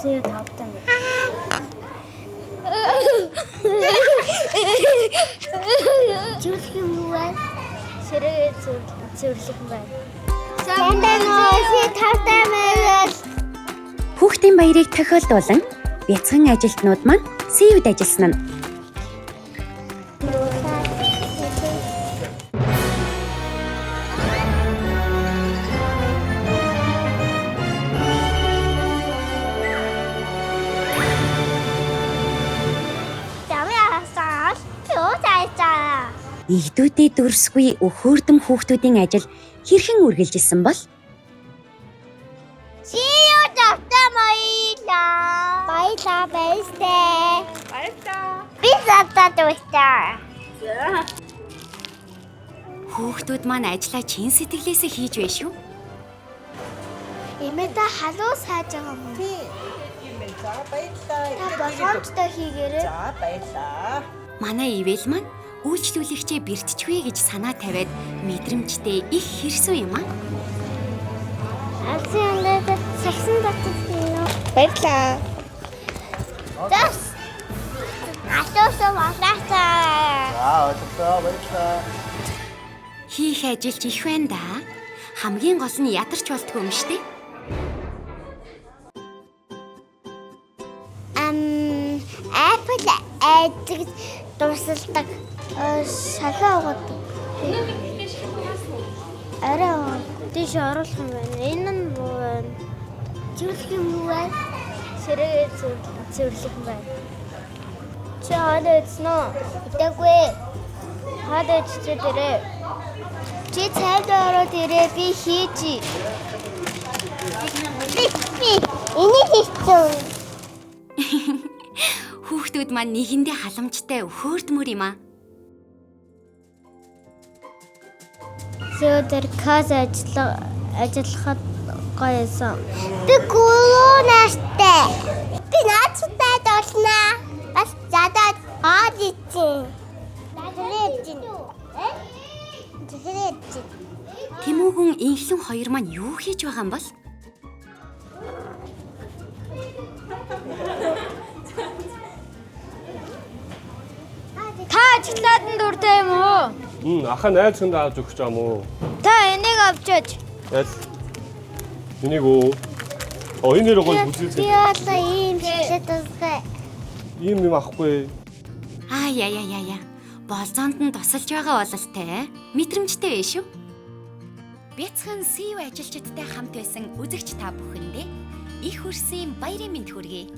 Сая тавтай. Зүрлэх юм уу? Сэрэг зүрлэх юм байна. Сая тавтай мэл. Хүүхдийн баярыг тохиолдуулан бяцхан ажилтнууд маань СИУ-д ажилласан нь. Игдүүдэд дүрсгүй өхөөрдөм хүүхдүүдийн ажил хэрхэн үргэлжилсэн бол? СИУ тавтай баярлаа. Баярлаа. Би задаад байна. Хүүхдүүд маань ажлаа чин сэтгэлээсээ хийж байна шүү. Эмээдээ халуун сайж байгаа юм. Тийм. За баярлаа. Та болгоомжтой хийгээрэй. За баярлаа. Манай ивэл маань үйлчлүүлэгчээ бэртчихвэ гэж санаа тавиад мэдрэмжтэй их хэрсүү юм аа. Алсын ангад сагсан татсан юм. Баярлаа. Зас. Атоосоо маглаасаа. За ойлголоо баярлаа. Хийх ажилч их байна да. Хамгийн гол нь ядарч болтгүй юм штэ. Apple ажиг дурсалдаг шалаа угадаг. Арай тийш оруулах юм байна. Энэ нь муу байна. Зүрлэх юм уу байна? Сэрэг зүрлэх юм байна. Чи хоолой идсэн үү? Идэхгүй. Хоолой идчихээ дээрээ. Чи цайд ороод ирээ би хийж. Би энийг хийчихв. Хүүхдүүд маань нэгэндээ халамжтай өхөөрдмөр юм аа. Сөөдөр каз ажиллахад гоёсон. Би гүрүүнаштай. Би наачтай дуулнаа. Бас задаад аадичээ. Тэмүүгэн инхлэн хоёр маань юу хийж байгаа юм бол? Та ажиглаад нь дуртай юм уу? Ахаа найзсанд авч өгч байгаа мó. Та энийг авчаач. Ял. Энийг үү? Энэ нэр гол бүзээ. Би одоо ийм шилээд тусгай. Ийм юм ахгүй. Яа. Болзоонд нь тусалж байгаа бол те. Мэдрэмжтэй вэ шүү. Бяцхан СИУ ажилчдтай хамт байсан үзэгч та бүхэндээ их хүрсэн баярын мэнд хүргэе.